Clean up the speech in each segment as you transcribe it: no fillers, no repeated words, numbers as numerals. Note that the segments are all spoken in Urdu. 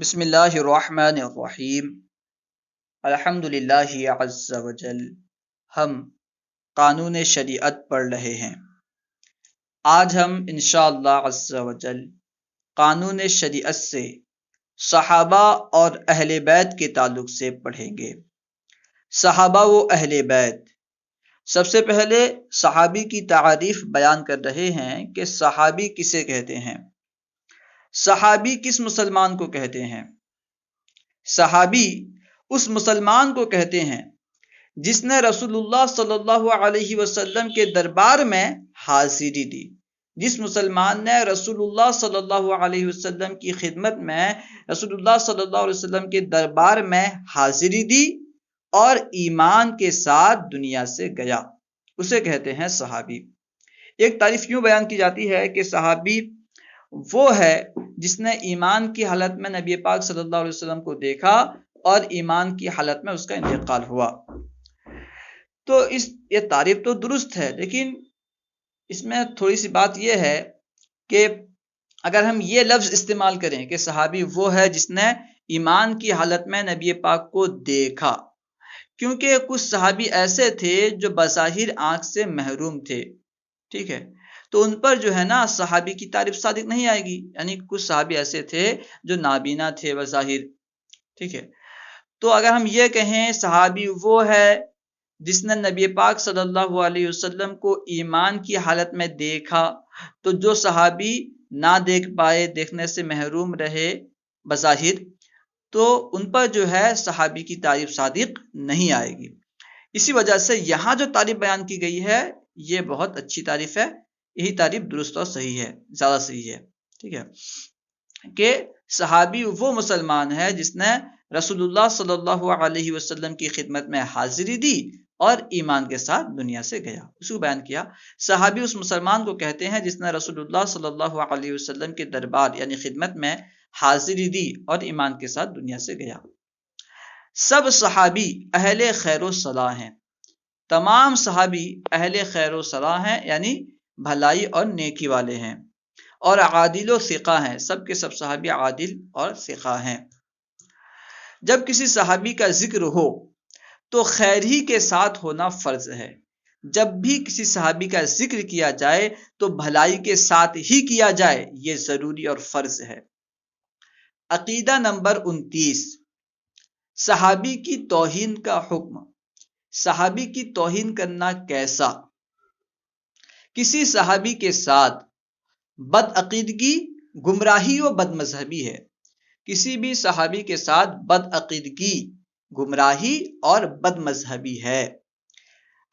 بسم اللہ الرحمن الرحیم الحمد للہ عز وجل۔ ہم قانون شریعت پڑھ رہے ہیں۔ آج ہم انشاءاللہ عز وجل قانون شریعت سے صحابہ اور اہل بیت کے تعلق سے پڑھیں گے۔ صحابہ و اہل بیت، سب سے پہلے صحابی کی تعریف بیان کر رہے ہیں کہ صحابی کسے کہتے ہیں۔ صحابی کس مسلمان کو کہتے ہیں؟ صحابی اس مسلمان کو کہتے ہیں جس نے رسول اللہ صلی اللہ علیہ وسلم کے دربار میں حاضری دی، جس مسلمان نے رسول اللہ صلی اللہ علیہ وسلم کی خدمت میں رسول اللہ صلی اللہ علیہ وسلم کے دربار میں حاضری دی اور ایمان کے ساتھ دنیا سے گیا، اسے کہتے ہیں صحابی۔ ایک تعریف یوں بیان کی جاتی ہے کہ صحابی وہ ہے جس نے ایمان کی حالت میں نبی پاک صلی اللہ علیہ وسلم کو دیکھا اور ایمان کی حالت میں اس کا انتقال ہوا۔ تو یہ تعریف تو درست ہے، لیکن اس میں تھوڑی سی بات یہ ہے کہ اگر ہم یہ لفظ استعمال کریں کہ صحابی وہ ہے جس نے ایمان کی حالت میں نبی پاک کو دیکھا، کیونکہ کچھ صحابی ایسے تھے جو بظاہر آنکھ سے محروم تھے، ٹھیک ہے، تو ان پر جو ہے نا صحابی کی تعریف صادق نہیں آئے گی۔ یعنی کچھ صحابی ایسے تھے جو نابینا تھے بظاہر، ٹھیک ہے، تو اگر ہم یہ کہیں صحابی وہ ہے جس نے نبی پاک صلی اللہ علیہ وسلم کو ایمان کی حالت میں دیکھا، تو جو صحابی نہ دیکھ پائے، دیکھنے سے محروم رہے بظاہر، تو ان پر جو ہے صحابی کی تعریف صادق نہیں آئے گی۔ اسی وجہ سے یہاں جو تعریف بیان کی گئی ہے یہ بہت اچھی تعریف ہے، یہی تعریف درست اور صحیح ہے، زیادہ صحیح ہے، ٹھیک ہے، کہ صحابی وہ مسلمان ہے جس نے رسول اللہ صلی اللہ علیہ وسلم کی خدمت میں حاضری دی اور ایمان کے ساتھ دنیا سے گیا، اس کو بیان کیا۔ صحابی اس مسلمان کو کہتے ہیں جس نے رسول اللہ صلی اللہ علیہ وسلم کے دربار یعنی خدمت میں حاضری دی اور ایمان کے ساتھ دنیا سے گیا۔ سب صحابی اہل خیر و صلاح ہیں، تمام صحابی اہل خیر و صلاح ہیں، یعنی بھلائی اور نیکی والے ہیں، اور عادل و ثقہ ہیں، سب کے سب صحابی عادل اور ثقہ ہیں۔ جب کسی صحابی کا ذکر ہو تو خیر ہی کے ساتھ ہونا فرض ہے، جب بھی کسی صحابی کا ذکر کیا جائے تو بھلائی کے ساتھ ہی کیا جائے، یہ ضروری اور فرض ہے۔ عقیدہ نمبر 29، صحابی کی توہین کا حکم۔ صحابی کی توہین کرنا کیسا؟ کسی صحابی کے ساتھ بد عقیدگی، گمراہی و بد مذہبی ہے۔ کسی بھی صحابی کے ساتھ بد عقیدگی، گمراہی اور بد مذہبی ہے۔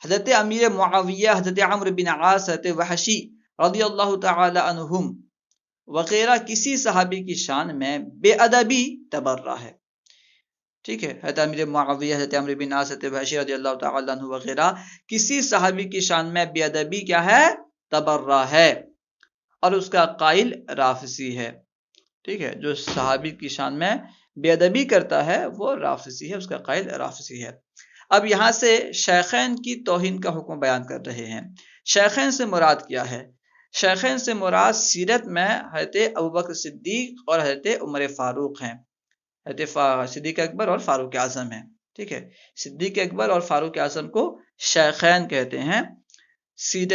حضرت امیر معاویہ، حضرت عمرو بن عاص، حضرت وحشی رضی اللہ تعالی عنہم وغیرہ کسی صحابی کی شان میں بے ادبی تبرہ ہے، ٹھیک ہے، حضرت امیر معاویہ، حضرت عمرو بن عاص، حضرت وحشی رضی اللہ تعالی عنہ وغیرہ کسی صحابی کی شان میں بے ادبی کیا ہے؟ تبرہ ہے، اور اس کا قائل رافضی ہے، ٹھیک ہے، جو صحابی کی شان میں بے ادبی کرتا ہے وہ رافضی ہے، اس کا قائل رافضی ہے۔ اب یہاں سے شیخین کی توہین کا حکم بیان کر رہے ہیں۔ شیخین سے مراد کیا ہے؟ شیخین سے مراد سیرت میں حضرت ابوبکر صدیق اور حضرت عمر فاروق ہیں، حضرت صدیق اکبر اور فاروق اعظم ہیں، ٹھیک ہے، صدیق اکبر اور فاروق اعظم کو شیخین کہتے ہیں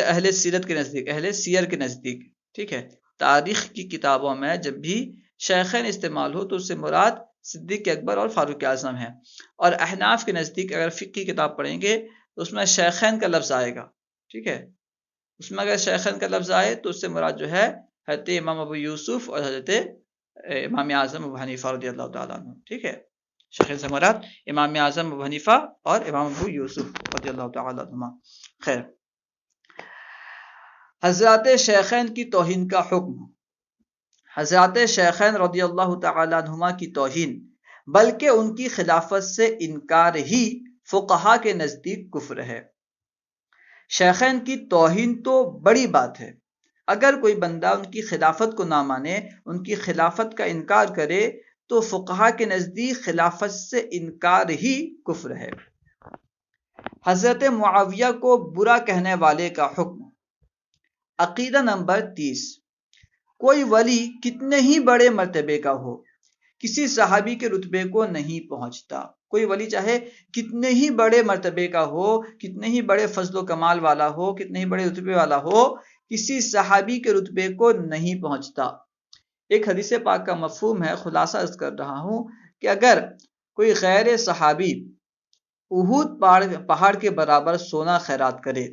اہل سیرت کے نزدیک، اہل سیر کے نزدیک، ٹھیک ہے۔ تاریخ کی کتابوں میں جب بھی شیخین استعمال ہو تو اس سے مراد صدیق اکبر اور فاروق اعظم ہے، اور احناف کے نزدیک اگر فقہ کی کتاب پڑھیں گے تو اس میں شیخین کا لفظ آئے گا، ٹھیک ہے، اس میں اگر شیخین کا لفظ آئے تو اس سے مراد جو ہے حضرت امام ابو یوسف اور حضرت امام اعظم ابو حنیفہ رضی اللہ تعالیٰ عنہ، ٹھیک ہے، شیخین سے مراد امام اعظم ابو حنیفہ اور امام ابو یوسف رضی اللہ تعالیٰ عنہ۔ خیر، حضرات شیخین کی توہین کا حکم۔ حضرات شیخین رضی اللہ تعالیٰ عنہما کی توہین بلکہ ان کی خلافت سے انکار ہی فقہا کے نزدیک کفر ہے۔ شیخین کی توہین تو بڑی بات ہے، اگر کوئی بندہ ان کی خلافت کو نہ مانے، ان کی خلافت کا انکار کرے تو فقہا کے نزدیک خلافت سے انکار ہی کفر ہے۔ حضرت معاویہ کو برا کہنے والے کا حکم۔ عقیدہ نمبر 30، کوئی ولی کتنے ہی بڑے مرتبے کا ہو، کسی صحابی کے رتبے کو نہیں پہنچتا۔ کوئی ولی چاہے کتنے ہی بڑے مرتبے کا ہو، کتنے ہی بڑے فضل و کمال والا ہو، کتنے ہی بڑے رتبے والا ہو، کسی صحابی کے رتبے کو نہیں پہنچتا۔ ایک حدیث پاک کا مفہوم ہے، خلاصہ عرض کر رہا ہوں کہ اگر کوئی غیر صحابی احد پہاڑ کے برابر سونا خیرات کرے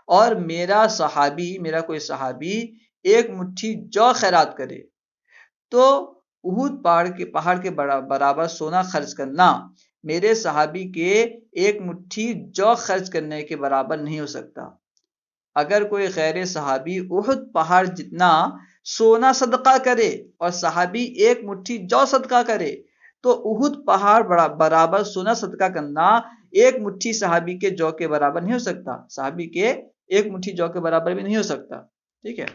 اور میرا کوئی صحابی ایک مٹھی جو خیرات کرے، تو احد پہاڑ کے برابر سونا خرچ کرنا میرے صحابی کے ایک مٹھی جو خرچ کرنے کے برابر نہیں ہو سکتا۔ اگر کوئی غیر صحابی احد پہاڑ جتنا سونا صدقہ کرے اور صحابی ایک مٹھی جو صدقہ کرے، تو احد پہاڑ برابر سونا صدقہ کرنا ایک مٹھی صحابی کے جو کے برابر نہیں ہو سکتا، صحابی کے ایک مٹھی جو کے برابر بھی نہیں ہو سکتا۔ ٹھیک ہے،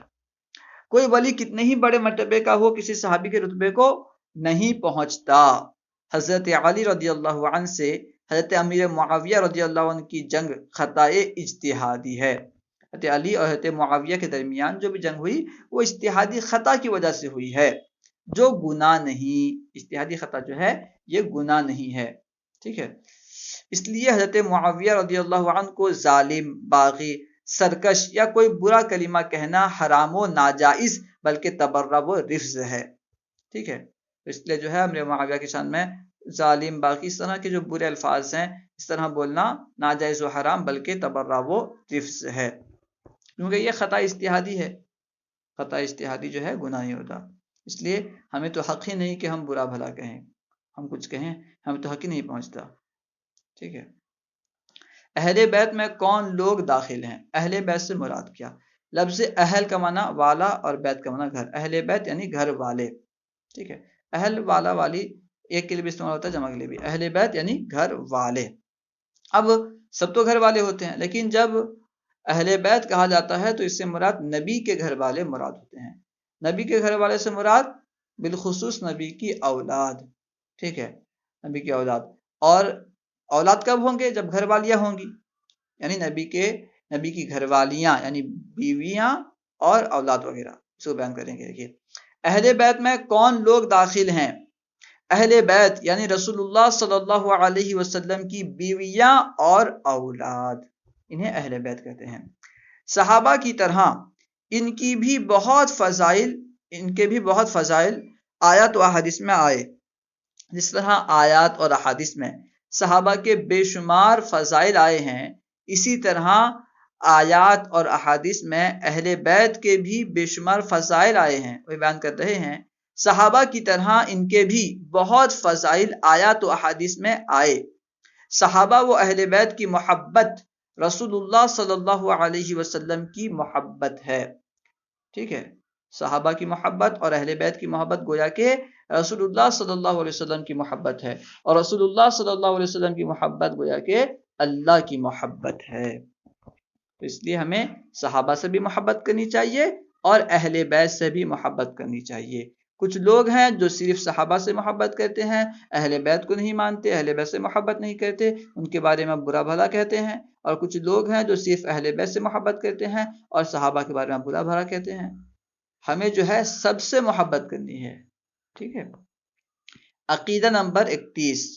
کوئی ولی کتنے ہی بڑے مرتبے کا ہو، کسی صحابی کے رتبے کو نہیں پہنچتا۔ حضرت علی رضی اللہ عنہ سے حضرت امیر معاویہ رضی اللہ عنہ کی جنگ خطائے اجتہادی ہے۔ حضرت علی اور حضرت معاویہ کے درمیان جو بھی جنگ ہوئی وہ اجتہادی خطا کی وجہ سے ہوئی ہے، جو گناہ نہیں۔ اجتہادی خطا جو ہے یہ گناہ نہیں ہے۔ ٹھیک ہے، اس لیے حضرت معاویہ رضی اللہ عنہ کو ظالم، باغی، سرکش یا کوئی برا کلمہ کہنا حرام و ناجائز بلکہ تبرع و رفض ہے۔ ٹھیک ہے، اس لیے جو ہے امیر معاویہ کی شان میں ظالم، باقی اس طرح کے جو برے الفاظ ہیں اس طرح بولنا ناجائز و حرام بلکہ تبرع و رفض ہے، کیونکہ یہ خطا اجتہادی ہے۔ خطا اجتہادی جو ہے گناہ نہیں ہوتا، اس لیے ہمیں تو حق ہی نہیں کہ ہم برا بھلا کہیں، ہم کچھ کہیں ہمیں تو حق ہی نہیں پہنچتا۔ ٹھیک ہے، اہل بیت میں کون لوگ داخل ہیں؟ اہل بیت سے مراد کیا؟ لفظ اہل کا معنی والا اور بیت کا معنی گھر۔ اہل بیت یعنی گھر والے۔ ٹھیک ہے، اہل والا والی ایک کے لیے بھی استعمال ہوتا ہے، جمع کے لیے بھی۔ اہل بیت یعنی گھر والے۔ اب سب تو گھر والے ہوتے ہیں، لیکن جب اہل بیت کہا جاتا ہے تو اس سے مراد نبی کے گھر والے مراد ہوتے ہیں۔ نبی کے گھر والے سے مراد بالخصوص نبی کی اولاد۔ ٹھیک ہے، نبی کی اولاد، اور اولاد کب ہوں گے؟ جب گھر والیاں ہوں گی، یعنی نبی کی گھر والیاں یعنی بیویاں اور اولاد وغیرہ، اس کو بیان کریں گے۔ دیکھیے، اہل بیت میں کون لوگ داخل ہیں؟ اہل بیت یعنی رسول اللہ صلی اللہ علیہ وسلم کی بیویاں اور اولاد، انہیں اہل بیت کہتے ہیں۔ صحابہ کی طرح ان کے بھی بہت فضائل آیات و احادیث میں آئے۔ جس طرح آیات اور احادیث میں صحابہ کے بے شمار فضائل آئے ہیں، اسی طرح آیات اور احادیث میں اہل بیت کے بھی بے شمار فضائل آئے ہیں۔ وہ بیان کر رہے ہیں صحابہ کی طرح ان کے بھی بہت فضائل آیات و احادیث میں آئے۔ صحابہ و اہل بیت کی محبت رسول اللہ صلی اللہ علیہ وسلم کی محبت ہے۔ ٹھیک ہے، صحابہ کی محبت اور اہل بیت کی محبت گویا کہ رسول اللہ صلی اللہ علیہ وسلم کی محبت ہے، اور رسول اللہ صلی اللہ علیہ وسلم کی محبت گویا کہ اللہ کی محبت ہے۔ تو اس لیے ہمیں صحابہ سے بھی محبت کرنی چاہیے اور اہل بیت سے بھی محبت کرنی چاہیے۔ کچھ لوگ ہیں جو صرف صحابہ سے محبت کرتے ہیں، اہل بیت کو نہیں مانتے، اہل بیت سے محبت نہیں کرتے، ان کے بارے میں برا بھلا کہتے ہیں، اور کچھ لوگ ہیں جو صرف اہل بیت سے محبت کرتے ہیں اور صحابہ کے بارے میں برا بھلا کہتے ہیں۔ ہمیں جو ہے سب سے محبت کرنی ہے۔ ٹھیک ہے، عقیدہ نمبر 31،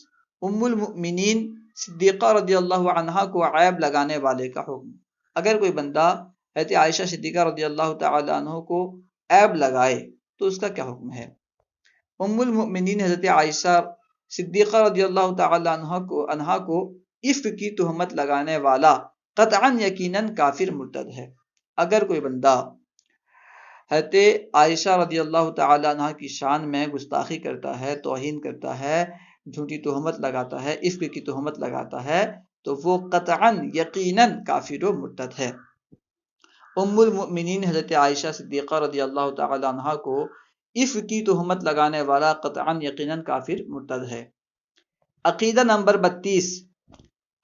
ام المؤمنین صدیقہ رضی اللہ عنہا کو عیب لگانے والے کا حکم۔ اگر کوئی بندہ حضرت عائشہ صدیقہ رضی اللہ تعالی عنہ کو عیب لگائے تو اس کا کیا حکم ہے؟ ام المؤمنین حضرت عائشہ صدیقہ رضی اللہ تعالی عنہا کو عفق کی تہمت لگانے والا قطعاً یقیناً کافر مرتد ہے۔ اگر کوئی بندہ حضرت عائشہ رضی اللہ تعالی عنہ کی شان میں گستاخی کرتا ہے، توہین کرتا ہے، جھوٹی تہمت لگاتا ہے، عفق کی تہمت لگاتا ہے، تو وہ قطعاً یقیناً کافر و مرتد ہے۔ ام المؤمنین حضرت عائشہ صدیقہ رضی اللہ تعالی عنہ کو عفق کی تہمت لگانے والا قطعاً یقیناً کافر مرتد ہے۔ عقیدہ نمبر 32،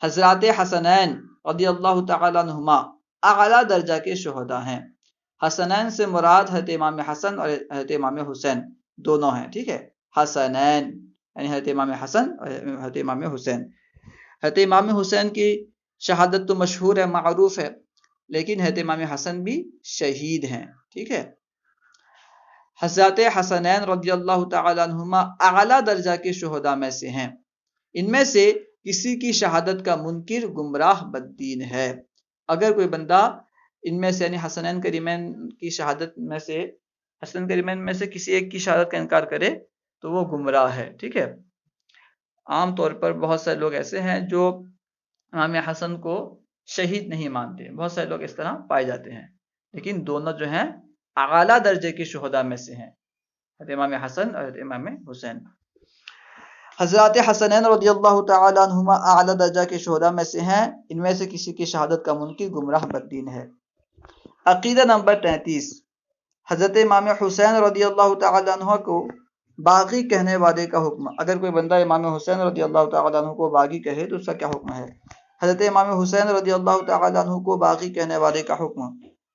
حضرات حسنین رضی اللہ تعالی عنہما اعلیٰ درجہ کے شہداء ہیں۔ حسنین سے مراد حضرت امام حسن اور حضرت امام حسین دونوں ہیں۔ ٹھیک ہے، حسنین یعنی حضرت امام حسن اور حضرت امام حسین۔ حضرت امام حسین کی شہادت تو مشہور ہے، معروف ہے، لیکن حضرت امام حسن بھی شہید ہیں۔ ٹھیک ہے، حضرت حسنین رضی اللہ تعالیٰ عنہما اعلیٰ درجہ کے شہداء میں سے ہیں۔ ان میں سے کسی کی شہادت کا منکر گمراہ بددین ہے۔ اگر کوئی بندہ ان میں سے یعنی حسنین کریمین کی شہادت میں سے حسن کریمین میں سے کسی ایک کی شہادت کا انکار کرے تو وہ گمراہ ہے، ٹھیک ہے۔ عام طور پر بہت سارے لوگ ایسے ہیں جو امام حسن کو شہید نہیں مانتے، بہت سارے لوگ اس طرح پائے جاتے ہیں، لیکن دونوں جو ہیں اعلیٰ درجے کے شہداء میں سے ہیں، حضرت امام حسن اور حضرت امام حسین۔ حضرات حسنین رضی اللہ تعالیٰ عنہما اعلیٰ درجہ کے شہداء میں سے ہیں، ان میں سے کسی کی شہادت کا منکر گمراہ بددین ہے۔ عقیدہ نمبر 33، حضرت امام حسین رضی اللہ تعالیٰ عنہ کو باغی کہنے والے کا حکم۔ اگر کوئی بندہ امام حسین رضی اللہ تعالیٰ عنہ کو باغی کہے تو اس کا کیا حکم ہے؟ حضرت امام حسین رضی اللہ تعالیٰ عنہ کو باغی کہنے والے کا حکم،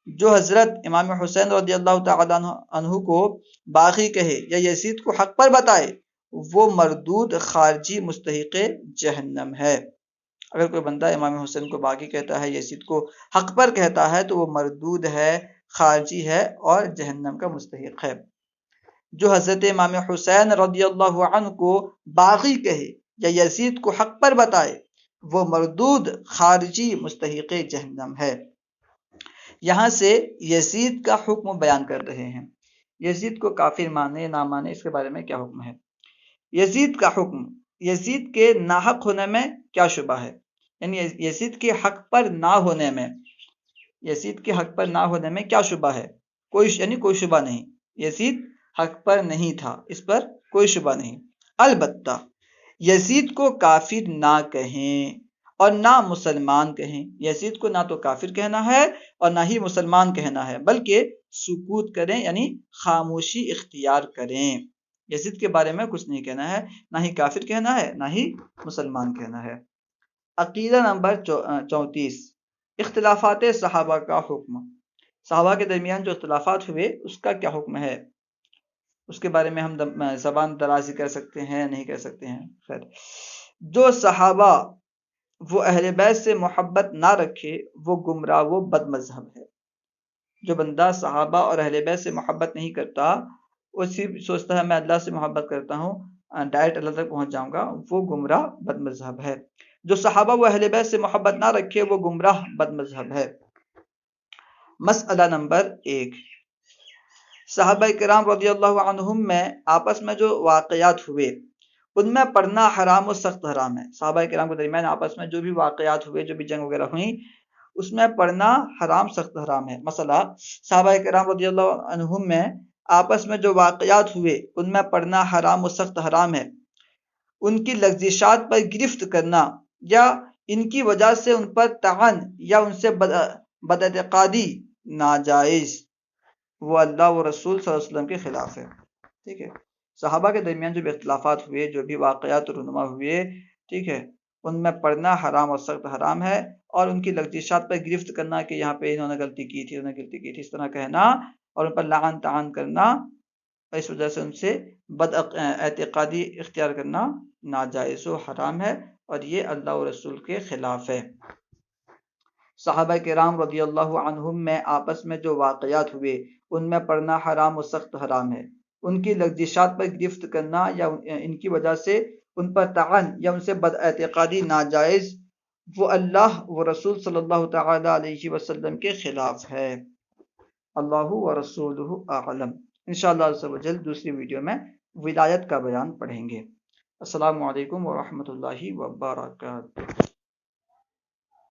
جو حضرت امام حسین رضی اللہ تعالیٰ عنہ کو باغی کہے یا یزید کو حق پر بتائے وہ مردود خارجی مستحق جہنم ہے۔ اگر کوئی بندہ امام حسین کو باغی کہتا ہے، یزید کو حق پر کہتا ہے تو وہ مردود ہے، خارجی ہے اور جہنم کا مستحق ہے۔ جو حضرت امام حسین رضی اللہ عنہ کو باغی کہے یا یزید کو حق پر بتائے وہ مردود خارجی مستحق جہنم ہے۔ یہاں سے یزید کا حکم بیان کر رہے ہیں۔ یزید کو کافر مانے نہ مانے اس کے بارے میں کیا حکم ہے؟ یزید کا حکم، یزید کے ناحق ہونے میں کیا شبہ ہے؟ یعنی یزید کے حق پر نہ ہونے میں، یزید کے حق پر نہ ہونے میں کیا شبہ ہے؟ کوئی شبہ نہیں، یزید حق پر نہیں تھا، اس پر کوئی شبہ نہیں۔ البتہ یزید کو کافر نہ کہیں اور نہ مسلمان کہیں، یزید کو نہ تو کافر کہنا ہے اور نہ ہی مسلمان کہنا ہے، بلکہ سکوت کریں یعنی خاموشی اختیار کریں۔ یزید کے بارے میں کچھ نہیں کہنا ہے، نہ ہی کافر کہنا ہے نہ ہی مسلمان کہنا ہے۔ عقیدہ نمبر 34، اختلافات صحابہ کا حکم۔ صحابہ کے درمیان جو اختلافات ہوئے اس کا کیا حکم ہے؟ اس کے بارے میں ہم زبان درازی کر سکتے ہیں نہیں کر سکتے ہیں؟ خیر، جو صحابہ وہ اہل بیت سے محبت نہ رکھے وہ گمراہ، وہ بد مذہب ہے۔ جو بندہ صحابہ اور اہل بیت سے محبت نہیں کرتا، وہ صرف سوچتا ہے میں اللہ سے محبت کرتا ہوں، ڈائریکٹ اللہ تک پہنچ جاؤں گا، وہ گمراہ بد مذہب ہے۔ جو صحابہ و اہل بیت سے محبت نہ رکھے وہ گمراہ بد مذہب ہے۔ مسئلہ نمبر 1، صحابہ کرام رضی اللہ عنہم میں آپس میں جو واقعات ہوئے ان میں پڑھنا حرام و سخت حرام ہے۔ صحابہ کرام کے درمیان آپس میں جو بھی واقعات ہوئے، جو بھی جنگ وغیرہ ہوئیں، اس میں پڑھنا حرام سخت حرام ہے۔ مثلا صحابہ کرام رضی اللہ عنہم میں آپس میں جو واقعات ہوئے ان میں پڑھنا حرام و سخت حرام ہے۔ ان کی لغزشات پر گرفت کرنا یا ان کی وجہ سے ان پر طعن یا ان سے بداعتقادی ناجائز، وہ اللہ و رسول صلی اللہ علیہ وسلم کے خلاف ہے، ٹھیک ہے۔ صحابہ کے درمیان جو بھی اختلافات ہوئے، جو بھی واقعات رونما ہوئے، ٹھیک ہے، ان میں پڑھنا حرام اور سخت حرام ہے، اور ان کی لغزشات پر گرفت کرنا کہ یہاں پہ انہوں نے غلطی کی تھی، انہوں نے غلطی کی تھی، اس طرح کہنا اور ان پر لعن طعن کرنا، اس وجہ سے ان سے بد اعتقادی اختیار کرنا ناجائز و حرام ہے، اور یہ اللہ و رسول کے خلاف ہے۔ صحابہ کرام رضی اللہ عنہم میں آپس میں جو واقعات ہوئے ان میں پڑھنا حرام و سخت حرام ہے۔ ان کی لغزشات پر گرفت کرنا یا ان کی وجہ سے ان پر طعن یا ان سے بد اعتقادی ناجائز، وہ اللہ و رسول صلی اللہ تعالی علیہ وسلم کے خلاف ہے۔ اللہ و رسولہ اعلم۔ انشاءاللہ عز و جل دوسری ویڈیو میں ولایت کا بیان پڑھیں گے۔ السلام علیکم ورحمۃ اللہ وبرکاتہ۔